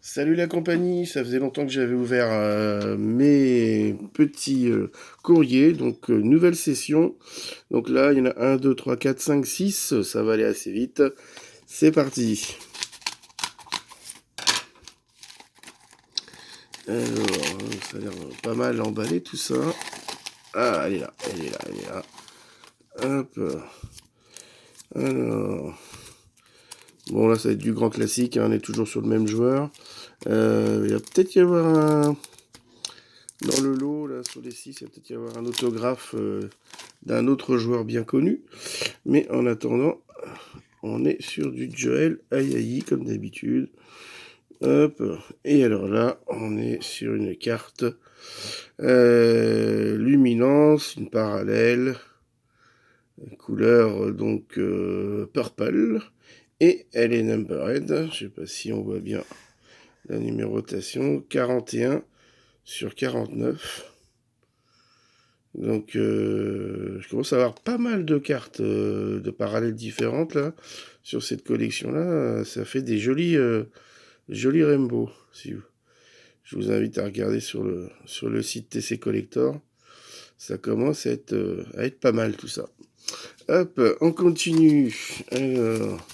Salut la compagnie, ça faisait longtemps que j'avais ouvert mes petits courriers, donc nouvelle session. Donc là, il y en a un, 2, 3, 4, 5, 6. Ça va aller assez vite. C'est parti. Alors, ça a l'air pas mal emballé tout ça. Ah, elle est là, elle est là, elle est là. Hop. Alors, bon là, ça va être du grand classique, hein, on est toujours sur le même joueur. Il va peut-être y avoir un... Dans le lot, là, sur les 6, il va peut-être y avoir un autographe d'un autre joueur bien connu. Mais en attendant, on est sur du Joel Ayayi, comme d'habitude. Hop. Et alors là, on est sur une carte luminance, une parallèle, couleur donc purple. Et elle est numbered. Je sais pas si on voit bien la numérotation. 41 sur 49. Donc, je commence à avoir pas mal de cartes de parallèles différentes là sur cette collection-là. Ça fait des jolis rainbows. Je vous invite à regarder sur le site TC Collector. Ça commence à être pas mal tout ça. Hop, on continue. Alors,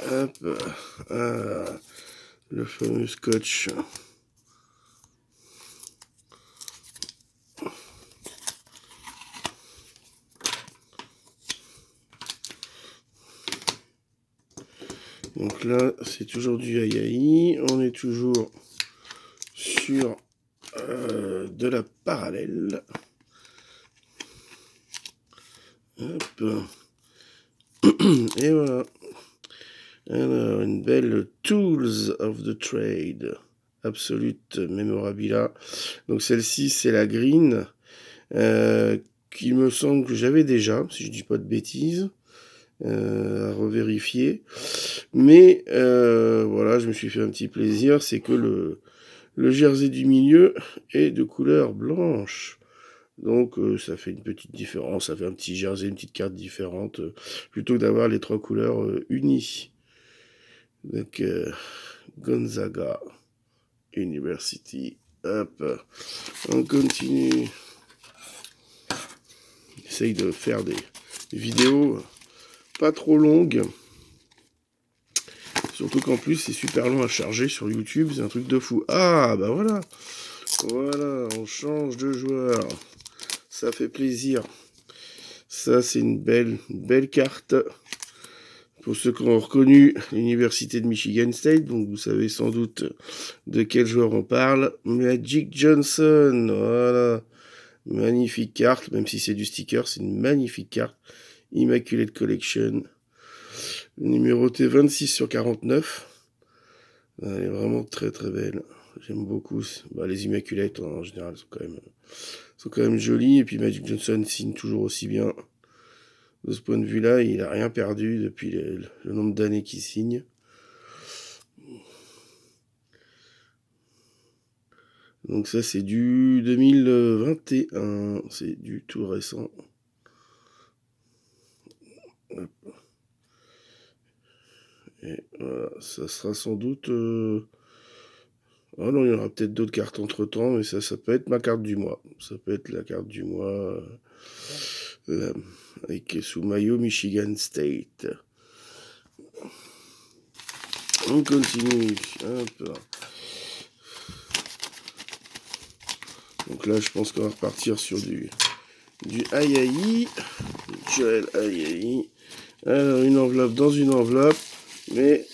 hop, ah, le fameux scotch. Donc là, c'est toujours du Ayayi. On est toujours sur de la parallèle. Hop. Et voilà. Alors, une belle Tools of the Trade. Absolute Memorabilia. Donc celle-ci, c'est la green. Qui me semble que j'avais déjà, si je dis pas de bêtises. À revérifier. Mais voilà, je me suis fait un petit plaisir. C'est que le jersey du milieu est de couleur blanche. Donc ça fait une petite différence, ça fait un petit jersey, une petite carte différente, plutôt que d'avoir les trois couleurs unies. Donc Gonzaga University. Hop, on continue. J'essaye de faire des vidéos pas trop longues. Surtout qu'en plus c'est super long à charger sur YouTube, c'est un truc de fou. Ah bah voilà. Voilà, on change de joueur. Ça fait plaisir. Ça, c'est une belle carte. Pour ceux qui ont reconnu l'université de Michigan State, donc vous savez sans doute de quel joueur on parle. Magic Johnson, voilà. Magnifique carte, même si c'est du sticker, c'est une magnifique carte. Immaculate Collection. Numéroté 26 sur 49. Elle est vraiment très très belle. J'aime beaucoup. Bah, les Immaculates en général sont quand même jolies. Et puis Magic Johnson signe toujours aussi bien. De ce point de vue-là, il n'a rien perdu depuis le nombre d'années qu'il signe. Donc ça, c'est du 2021. C'est du tout récent. Et voilà, ça sera sans doute... Oh non, il y aura peut-être d'autres cartes entre-temps, mais ça peut être ma carte du mois. Ça peut être la carte du mois avec sous maillot Michigan State. On continue. Hop. Donc là, je pense qu'on va repartir sur du Ayayi. Joel Ayayi. Alors, une enveloppe dans une enveloppe, mais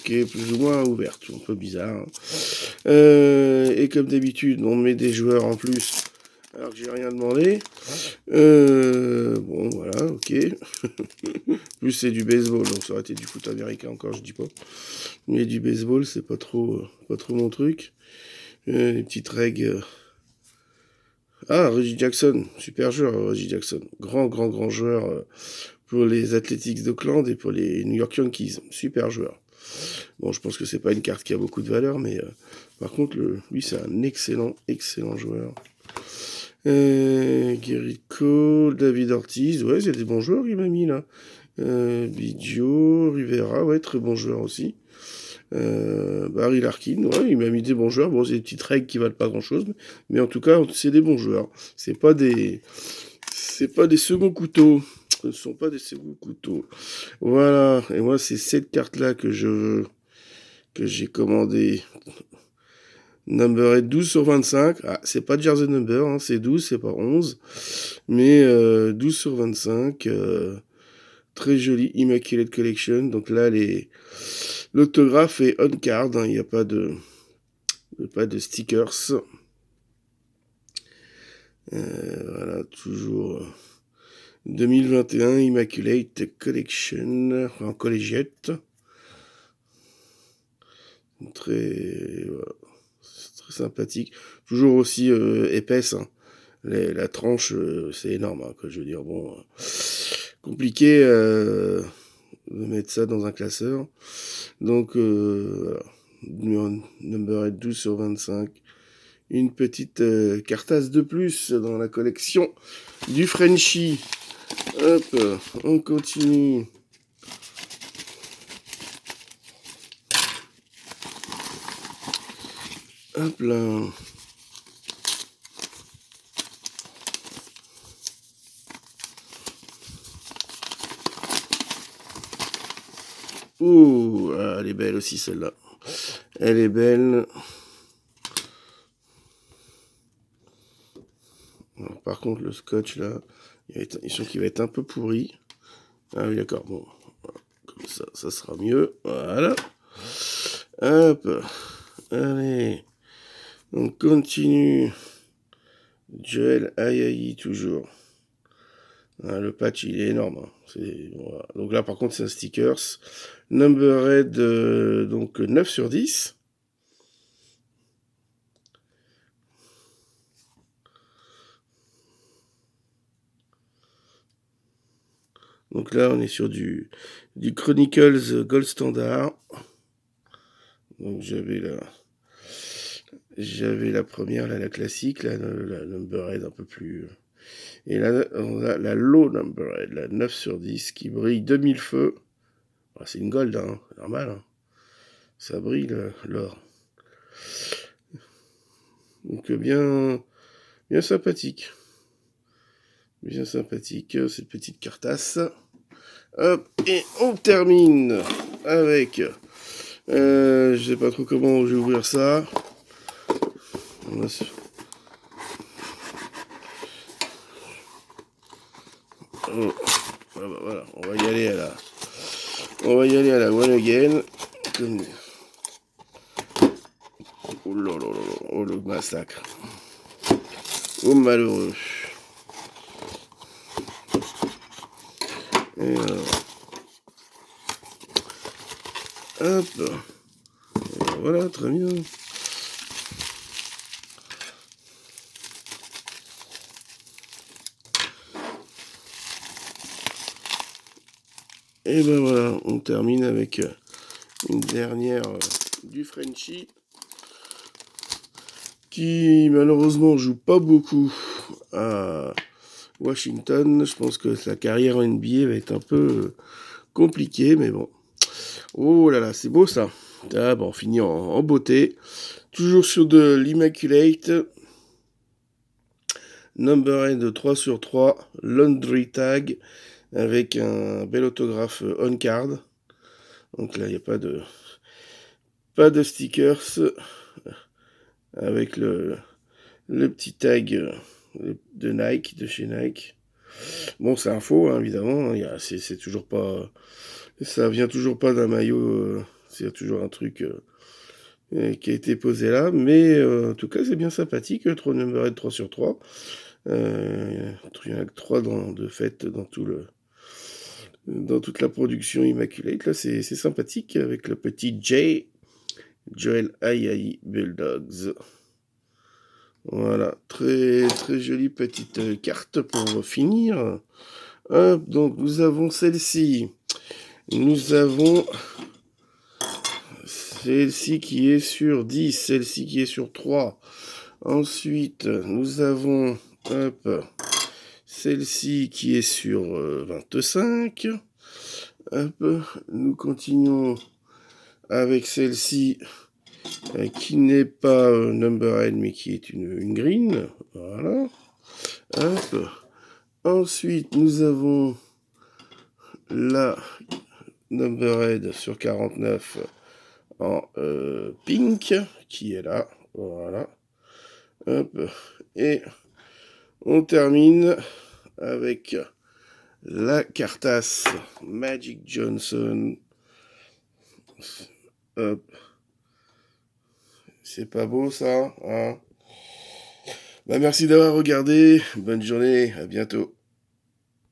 qui est plus ou moins ouverte. Un peu bizarre. Hein. Et comme d'habitude, on met des joueurs en plus, alors que j'ai rien demandé. Bon, voilà, ok. Plus c'est du baseball, donc ça aurait été du foot américain encore, je dis pas. Mais du baseball, c'est pas trop mon truc. Les petites règles. Ah, Reggie Jackson, super joueur, Reggie Jackson. Grand joueur pour les Athletics d'Oakland et pour les New York Yankees. Super joueur. Bon, je pense que c'est pas une carte qui a beaucoup de valeur, mais par contre, lui, c'est un excellent joueur. Gerrit Cole, David Ortiz, ouais, c'est des bons joueurs il m'a mis là. Biggio, Rivera, ouais, très bons joueurs aussi. Barry Larkin, ouais, il m'a mis des bons joueurs. Bon, c'est des petites règles qui valent pas grand chose, mais en tout cas, c'est des bons joueurs. C'est pas des seconds couteaux. Ce ne sont pas des seconds couteaux. Voilà. Et moi, c'est cette carte-là que je veux, que j'ai commandé. Number 12 sur 25. Ah, c'est pas jersey number, hein, c'est 12, c'est pas 11. Mais 12 sur 25. Très joli, Immaculate Collection. Donc là, l'autographe est on card, hein, il n'y a pas de stickers. Voilà, toujours 2021 Immaculate Collection en collégiette. Très, voilà, très sympathique. Toujours aussi épaisse. Hein. La tranche, c'est énorme. Hein, quoi, je veux dire, bon, compliqué de mettre ça dans un classeur. Donc, voilà. Number 12 sur 25. Une petite cartasse de plus dans la collection du Frenchie. Hop, on continue. Hop là. Ouh, ah, elle est belle aussi celle-là. Elle est belle. Alors, par contre, le scotch là, il sent qu'il va être un peu pourri. Ah oui, d'accord, bon. Comme ça sera mieux. Voilà. Hop. Allez. On continue. Joel Ayayi, toujours. Ah, le patch, il est énorme. Hein. Voilà. Donc là, par contre, c'est un stickers. Numbered, donc 9 sur 10. Donc là, on est sur du Chronicles Gold Standard. Donc j'avais la première, là, la classique, la Numbered un peu plus. Et là, on a la Low Numbered, la 9 sur 10, qui brille 2000 feux. Ah, c'est une gold, hein, normal. Hein. Ça brille l'or. Donc bien sympathique. Bien sympathique, cette petite cartasse. Hop, et on termine avec... je sais pas trop comment je vais ouvrir ça. Oh, voilà, on va y aller à la one again. Oh là là là, oh le massacre. Oh malheureux. Et hop. Et voilà, très bien. Et ben voilà, on termine avec une dernière du Frenchie qui malheureusement joue pas beaucoup à Washington. Je pense que sa carrière en NBA va être un peu compliquée, mais bon. Oh là là, c'est beau ça. Ah, bon, on finit en beauté. Toujours sur de l'Immaculate. Number de 3 sur 3. Laundry tag. Avec un bel autographe on card. Donc là, il n'y a pas de stickers. Avec le petit tag de Nike, de chez Nike. Bon, c'est un faux, hein, évidemment. Hein, c'est toujours pas... Ça vient toujours pas d'un maillot. C'est toujours un truc qui a été posé là. Mais en tout cas, c'est bien sympathique. 3 numbered 3 sur 3. Il y en a que 3 de fait dans toute la production Immaculate. Là, c'est sympathique avec le petit Joel Ayayi Bulldogs. Voilà, très très jolie petite carte pour finir. Hop, donc nous avons celle-ci. Nous avons celle-ci qui est sur 10, celle-ci qui est sur 3. Ensuite, nous avons Hop. Celle-ci qui est sur 25. Hop. Nous continuons avec celle-ci qui n'est pas Numberhead mais qui est une green. Voilà. Hop. Ensuite, nous avons la Numberhead sur 49 en pink qui est là. Voilà. Hop. Et on termine avec la cartasse Magic Johnson. Hop. C'est pas beau ça, hein? Bah, merci d'avoir regardé. Bonne journée. À bientôt.